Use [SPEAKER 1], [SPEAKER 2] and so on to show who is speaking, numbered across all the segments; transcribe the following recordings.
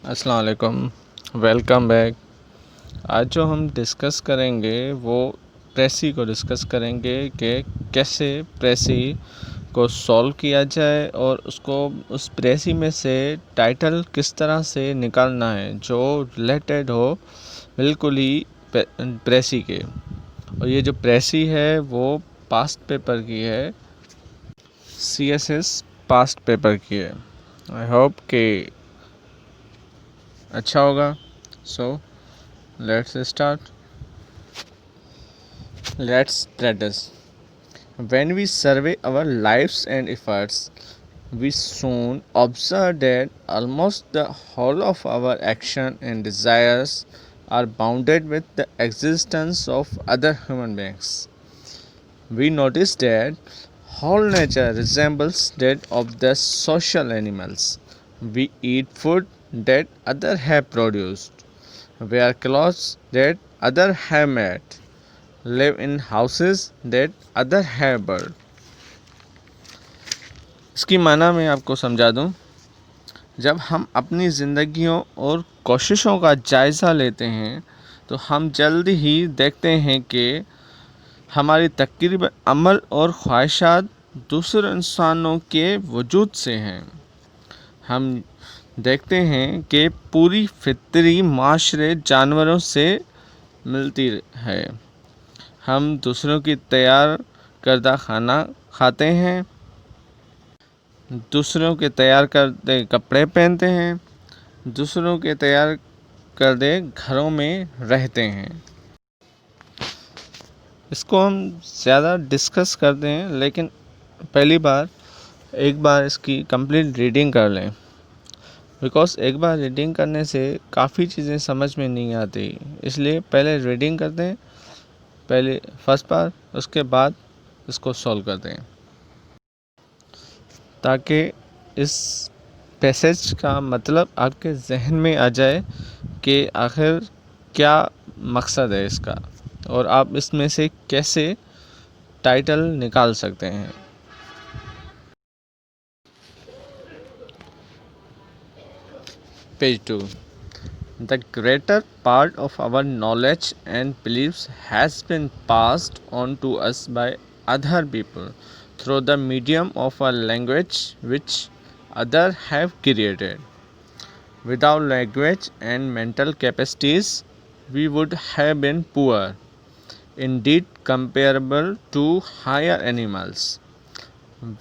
[SPEAKER 1] अस्सलाम वालेकुम, welcome back. आज जो हम डिस्कस करेंगे वो प्रेसी को डिस्कस करेंगे कि कैसे प्रेसी को सॉल्व किया जाए और उसको उस प्रेसी में से टाइटल किस तरह से निकालना है जो रिलेटेड हो बिल्कुल ही प्रेसी के। और ये जो प्रेसी है वो पास्ट पेपर की है, CSS पास्ट पेपर की है। आई होप कि अच्छा होगा। सो let's start. Let's practice. When we survey our lives and efforts, we soon observe that almost the whole of our action and desires are bounded with the existence of other human beings. We notice that whole nature resembles that of the social animals. We eat food that others have produced, wear clothes that others have made, live in houses that others have built. इसकी माना मैं आपको समझा दूं। जब हम अपनी ज़िंदगियों और कोशिशों का जायज़ा लेते हैं तो हम जल्द ही देखते हैं कि हमारी तकरीबन अमल और ख्वाहिशात दूसरे इंसानों के वजूद से हैं। हम देखते हैं कि पूरी फितरी माशरे जानवरों से मिलती है। हम दूसरों की तैयार करदा खाना खाते हैं, दूसरों के तैयार करदे कपड़े पहनते हैं, दूसरों के तैयार करदे घरों में रहते हैं। इसको हम ज़्यादा डिस्कस करते हैं, लेकिन पहली बार एक बार इसकी कंप्लीट रीडिंग कर लें, बिकॉज़ एक बार रीडिंग करने से काफ़ी चीज़ें समझ में नहीं आती। इसलिए पहले रीडिंग करते हैं, पहले फर्स्ट बार, उसके बाद इसको सॉल्व करते हैं, ताकि इस पैसेज का मतलब आपके जहन में आ जाए कि आखिर क्या मकसद है इसका और आप इसमें से कैसे टाइटल निकाल सकते हैं। Page 2. The greater part of our knowledge and beliefs has been passed on to us by other people through the medium of a language which others have created. Without language and mental capacities, we would have been poor, indeed comparable to higher animals.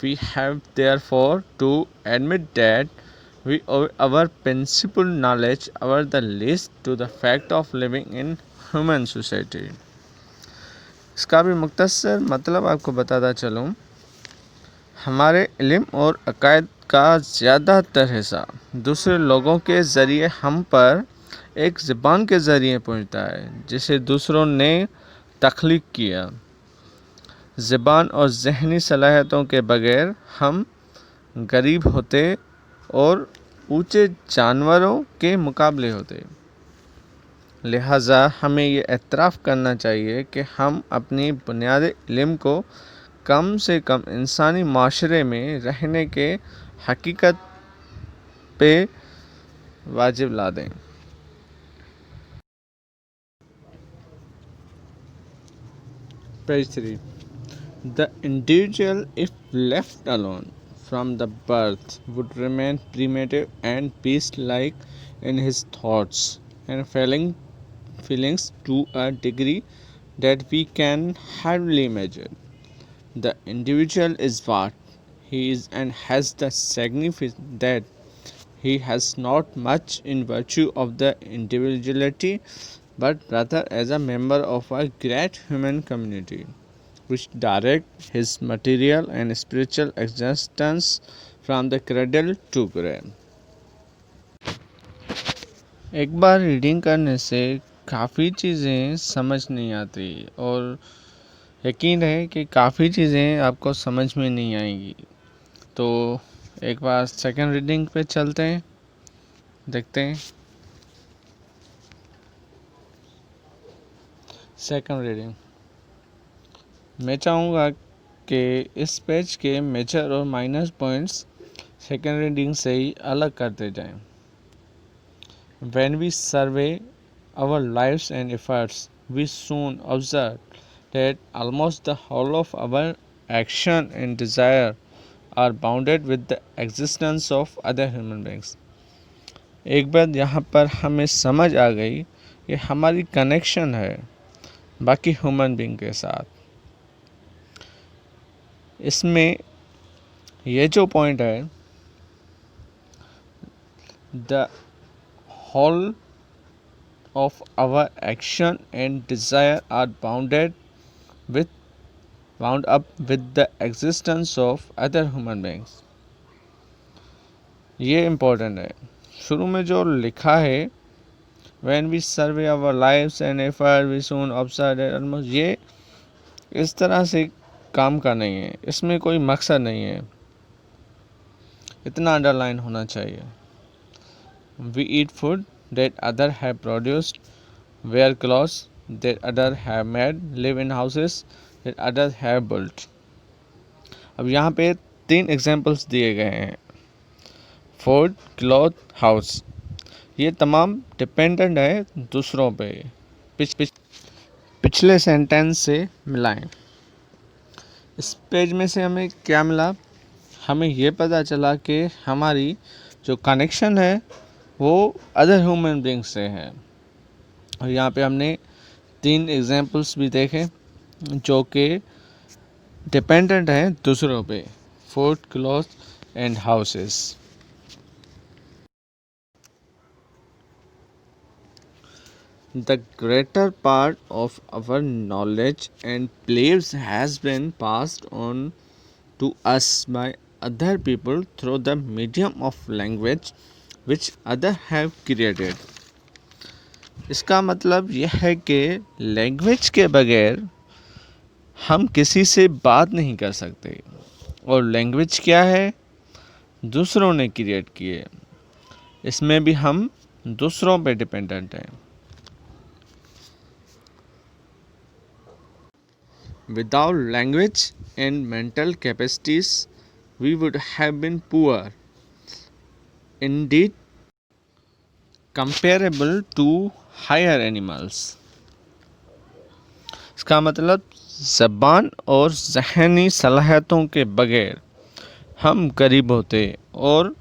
[SPEAKER 1] We have therefore to admit that we owe our principal knowledge our the least to the fact of living in human society. इसका भी मुख्तसर मतलब आपको बताता चलूँ। हमारे इल्म और अकायद का ज़्यादातर हिस्सा दूसरे लोगों के ज़रिए हम पर एक ज़बान के ज़रिए पहुँचता है जिसे दूसरों ने तख्लीक किया। ज़बान और ज़हनी सलाहियतों के बग़ैर हम गरीब होते और ऊंचे जानवरों के मुकाबले होते। लिहाजा हमें ये एतराफ़ करना चाहिए कि हम अपनी बुनियादी इल्म को कम से कम इंसानी माशरे में रहने के हकीकत पे वाजिब ला दें। Page 3. The individual, if left alone from the birth, would remain primitive and beast-like in his thoughts and feelings to a degree that we can hardly imagine. The individual is what he is and has the significance that he has not much in virtue of the individuality, but rather as a member of a great human community which direct his material and spiritual existence from the cradle to grave. एक बार reading करने से काफ़ी चीज़ें समझ नहीं आती और यकीन है कि काफ़ी चीज़ें आपको समझ में नहीं आएंगी। तो एक बार सेकंड रीडिंग पे चलते हैं, देखते हैं। सेकंड रीडिंग मैं चाहूँगा कि इस पेज के मेजर और माइनस पॉइंट्स सेकंड रीडिंग से ही अलग करते जाएं। When we survey our lives and efforts, we soon observe that almost the whole of our action and desire are bounded with the existence of other human beings. एक बात यहाँ पर हमें समझ आ गई कि हमारी कनेक्शन है बाकी ह्यूमन बींग के साथ। इसमें ये जो पॉइंट है, the whole of our action and desire are bound up with the existence of other human beings। ये इम्पोर्टेंट है। शुरू में जो लिखा है when we survey our lives and effort we soon observe that almost, ये इस तरह से काम का नहीं है, इसमें कोई मकसद नहीं है, इतना अंडरलाइन होना चाहिए। We eat food that other have produced, wear clothes that other have made, live in houses that others have built। अब यहाँ पे 3 एग्जाम्पल्स दिए गए हैं, फूड, क्लॉथ, हाउस। ये तमाम डिपेंडेंट है दूसरों पे। पिछले सेंटेंस से मिलाएं। इस पेज में से हमें क्या मिला? हमें ये पता चला कि हमारी जो कनेक्शन है वो अदर ह्यूमन बींग से है। और यहाँ पे हमने 3 एग्जाम्पल्स भी देखे जो कि डिपेंडेंट हैं दूसरों पे, food, cloth and houses. The greater part of our knowledge and beliefs has been passed on to us by other people through the medium of language which others have created। इसका मतलब यह है कि language के बगैर हम किसी से बात नहीं कर सकते, और लैंग्वेज क्या है? दूसरों ने क्रिएट की है। इसमें भी हम दूसरों पे डिपेंडेंट हैं। Without language and mental capacities, we would have been poor, indeed comparable to higher animals। इसका मतलब ज़बान और ज़हनी सलाहियतों के बगैर हम गरीब होते और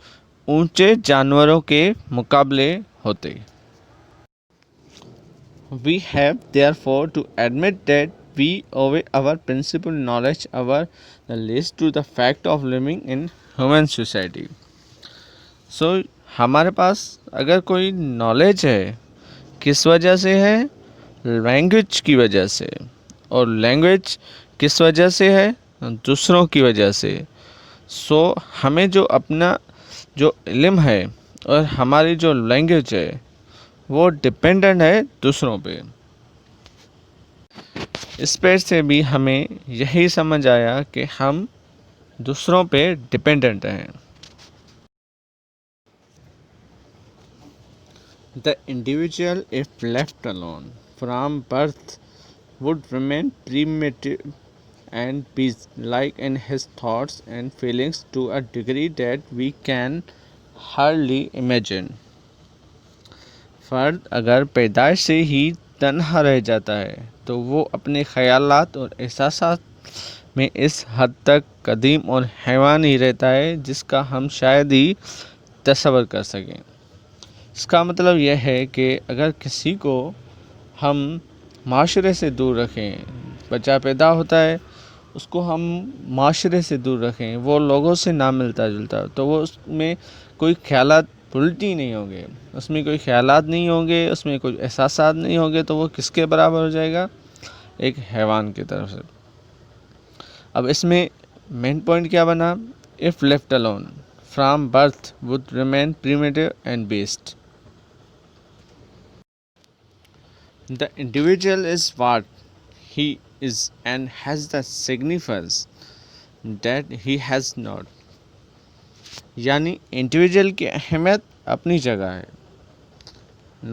[SPEAKER 1] ऊंचे जानवरों के मुकाबले होते। We have therefore to admit that we owe our principal knowledge the least to the fact of living in human society। So हमारे पास अगर कोई नॉलेज है, किस वजह से है? लैंग्वेज की वजह से। और लैंग्वेज किस वजह से है? दूसरों की वजह से। सो हमें जो अपना जो इल्म है और हमारी जो लैंग्वेज है वो डिपेंडेंट है दूसरों पे। इस पेज से भी हमें यही समझ आया कि हम दूसरों पे डिपेंडेंट हैं। The individual, if left alone from birth, would remain primitive and be like in his thoughts and feelings to a degree that we can hardly imagine। फ़र्द अगर पैदाइश से ही तन्हा रह जाता है तो वो अपने ख़यालात और एहसासात में इस हद तक कदीम और हैवानी रहता है जिसका हम शायद ही तसव्वुर कर सकें। इसका मतलब यह है कि अगर किसी को हम माशरे से दूर रखें, बच्चा पैदा होता है उसको हम माशरे से दूर रखें, वो लोगों से ना मिलता जुलता, तो वो उसमें कोई ख्यालात उल्टी नहीं होंगे, उसमें कोई ख्यालात नहीं होंगे, उसमें कोई एहसासात नहीं होंगे, तो वो किसके बराबर हो जाएगा? एक हैवान की तरफ से। अब इसमें मेन पॉइंट क्या बना? If left alone from birth would remain primitive and best. The individual is what he is and has the significance that he has not। यानी इंडिविजुअल की अहमियत अपनी जगह है,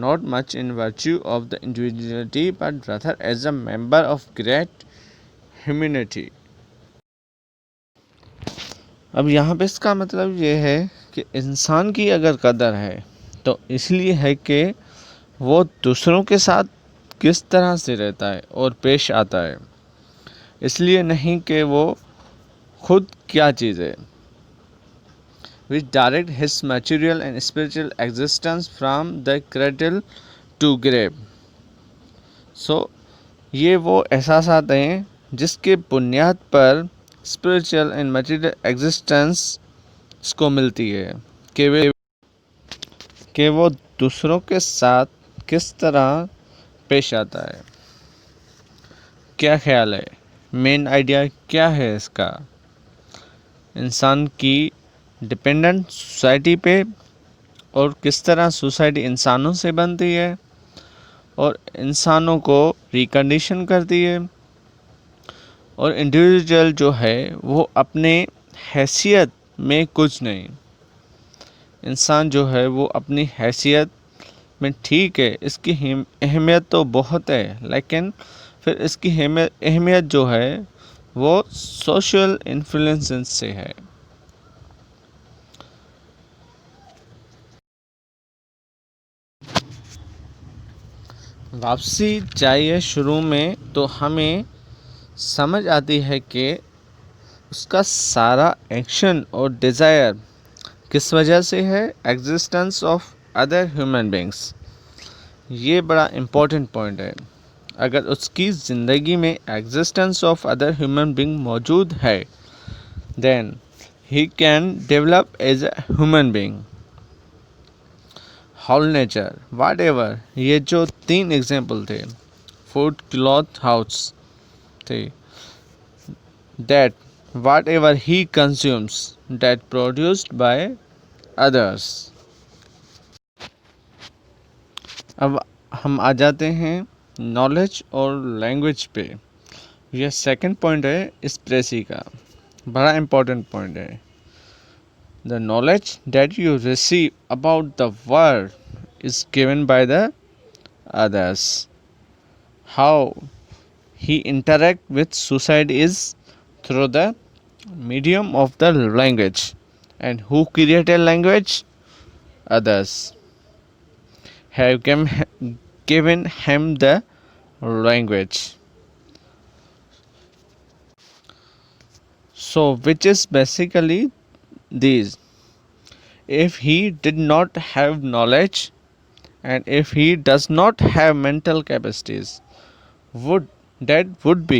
[SPEAKER 1] not much in virtue of the individuality but rather as a member of great humanity। अब यहाँ पे इसका मतलब ये है कि इंसान की अगर कदर है तो इसलिए है कि वो दूसरों के साथ किस तरह से रहता है और पेश आता है, इसलिए नहीं कि वो खुद क्या चीज़ है। which direct his material and spiritual existence from the cradle to grave. So ये वो एहसासात हैं जिसके बुनियाद पर स्पिरिचुअल एंड मटेरियल एग्जिस्टेंस इसको मिलती है कि वो दूसरों के साथ किस तरह पेश आता है। क्या ख्याल है, मेन आइडिया क्या है इसका? इंसान की डिपेंडेंट सोसाइटी पे और किस तरह सोसाइटी इंसानों से बनती है और इंसानों को रिकंडीशन करती है, और इंडिविजुअल जो है वो अपने हैसियत में कुछ नहीं। इंसान जो है वो अपनी हैसियत में ठीक है, इसकी अहमियत तो बहुत है, लेकिन फिर इसकी अहमियत जो है वो सोशल इन्फ्लुएंस से है। वापसी चाहिए शुरू में तो हमें समझ आती है कि उसका सारा एक्शन और डिज़ायर किस वजह से है, existence of other human beings. ये बड़ा इम्पोर्टेंट पॉइंट है। अगर उसकी ज़िंदगी में existence of other human being मौजूद है, then he can develop as a human being. Whole nature, whatever, ये जो 3 एग्जाम्पल थे, फूड, क्लॉथ, हाउस थे, that whatever he consumes that produced by others। अब हम आ जाते हैं नॉलेज और लैंग्वेज पे। यह सेकंड पॉइंट है इस प्रेसी का, बड़ा इम्पोर्टेंट पॉइंट है। The knowledge that you receive about the world is given by the others. How he interact with society is through the medium of the language, and who created language? Others have given him the language. So which is basically these: if he did not have knowledge and if he does not have mental capacities, would be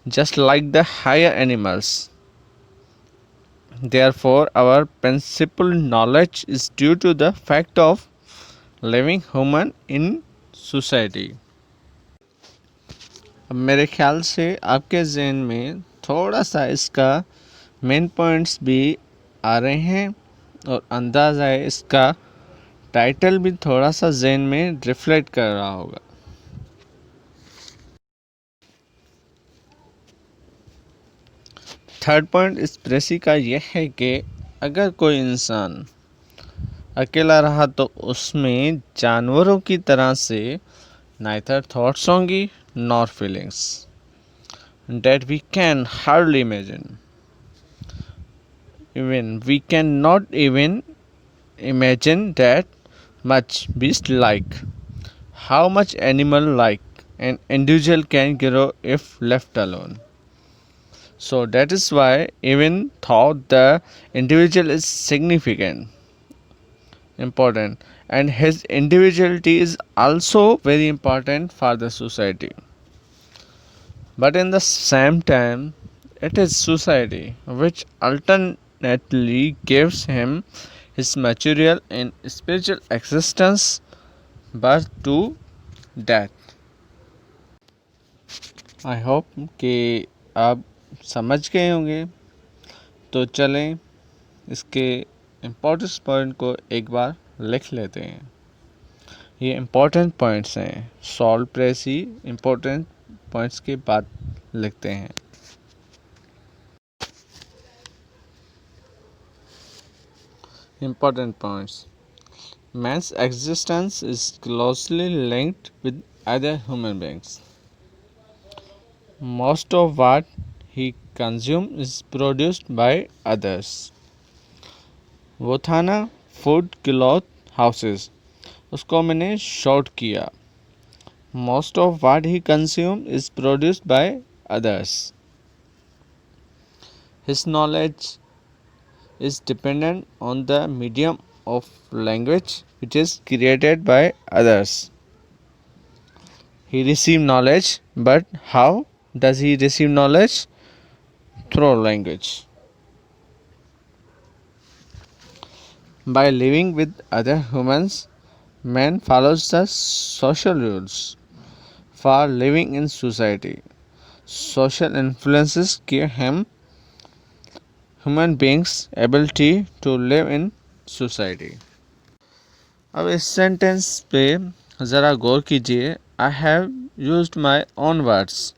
[SPEAKER 1] just like the higher animals. Therefore, our principal knowledge is due to the fact of living human in society. अब मेरे ख्याल से आपके जहन में थोड़ा सा इसका मेन पॉइंट्स भी आ रहे हैं और अंदाज़ा है इसका टाइटल भी थोड़ा सा जहन में रिफ्लेक्ट कर रहा होगा। थर्ड पॉइंट इस प्रेसी का यह है कि अगर कोई इंसान अकेला रहा तो उसमें जानवरों की तरह से neither thoughts होंगी nor feelings that we can hardly imagine. Even we cannot even imagine that much beast like, how much animal like an individual can grow if left alone. So that is why even though the individual is significant, important, and his individuality is also very important for the society. But in the same time, it is society which alternately gives him his material and spiritual existence birth to death. I hope कि आप समझ गए होंगे। तो चलें इसके important point को एक बार लिख लेते हैं। ये इम्पोर्टेंट पॉइंट्स हैं, सॉल्व प्रेसी इम्पोर्टेंट पॉइंट्स के बाद लिखते हैं। Important points: man's existence is closely linked with other human beings. Most of what he consumes is produced by others. वो था ना, फूड, क्लॉथ, houses. उसको मैंने short किया. Most of what he consumes is produced by others. His knowledge is dependent on the medium of language which is created by others. He receives knowledge, but how does he receive knowledge? Through language. By living with other humans, man follows the social rules for living in society. Social influences give him human beings ability to live in society. अब इस sentence पे ज़रा गौर कीजिए. I have used my own words.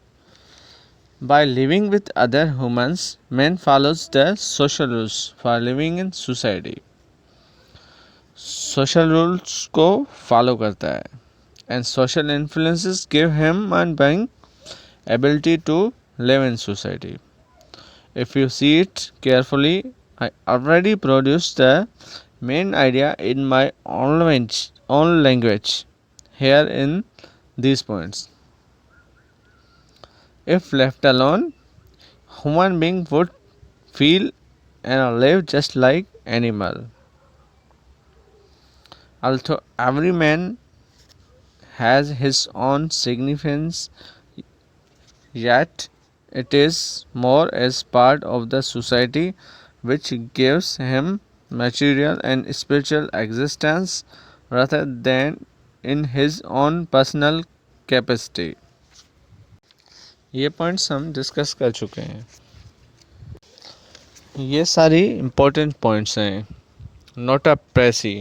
[SPEAKER 1] By living with other humans, man follows the social rules for living in society. Social rules को follow करता है. And social influences give him and being ability to live in society. If you see it carefully, I already produced the main idea in my own language here in these points. If left alone, human being would feel and live just like animal. Although every man has his own significance, yet it is more as part of the society which gives him material and spiritual existence rather than in his own personal capacity. ये points हम discuss कर चुके हैं. ये सारी important points हैं. Note अ प्रेसी.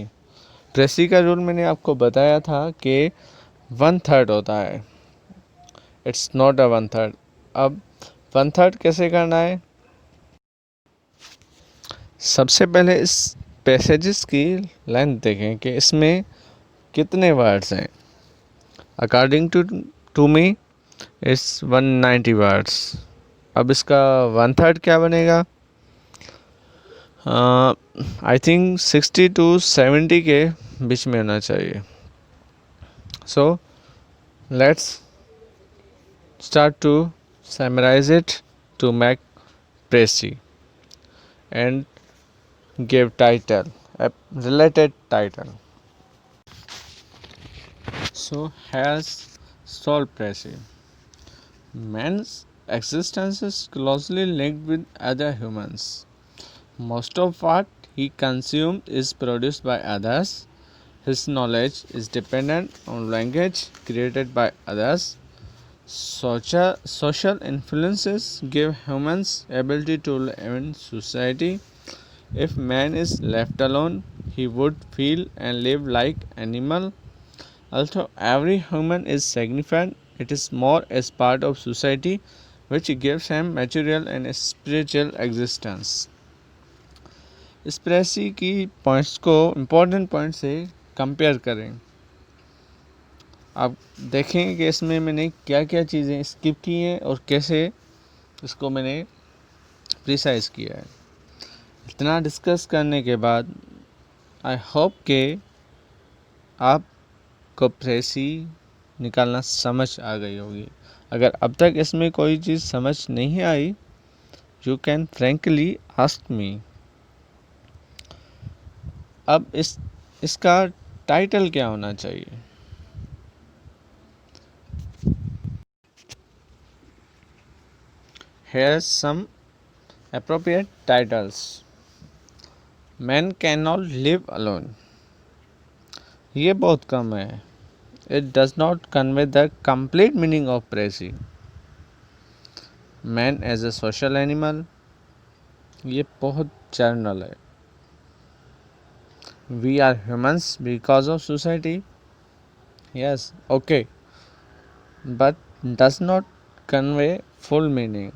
[SPEAKER 1] प्रेसी का rule मैंने आपको बताया था कि 1/3 होता है. It's not a 1/3. अब 1/3 कैसे करना है? सबसे पहले इस पैसेजेस की लेंथ देखें कि इसमें कितने वर्ड्स हैं. According to me it's 190 words. अब इसका 1/3 क्या बनेगा? आई थिंक 60 to 70 के बीच में होना चाहिए. So let's start to summarize it to make précis and give title, a related title. So has Sol précis. Man's existence is closely linked with other humans. Most of what he consumes is produced by others. His knowledge is dependent on language created by others. Social influences give humans ability to live in society. If man is left alone, he would feel and live like animal. Although every human is significant, it is more as part of society which gives him material and spiritual existence. इस प्रेसी की points को important point से compare करें. आप देखें कि इसमें मैंने क्या क्या चीज़ें स्किप की हैं और कैसे इसको मैंने प्रिसाइज किया है. इतना डिस्कस करने के बाद आई होप कि आपको प्रेसी निकालना समझ आ गई होगी. अगर अब तक इसमें कोई चीज़ समझ नहीं आई, you can frankly ask me. अब इसका टाइटल क्या होना चाहिए? Here's some appropriate titles. Man cannot live alone. ये बहुत कम है. It does not convey the complete meaning of précis. Man as a social animal. ये बहुत जनरल है. We are humans because of society. Yes, okay, but does not convey full meaning.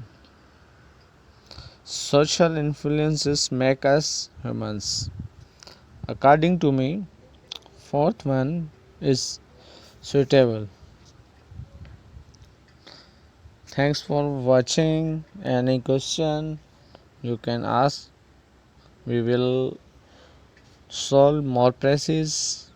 [SPEAKER 1] Social influences make us humans. According to me, fourth one is suitable. Thanks for watching. Any question you can ask. We will solve more precise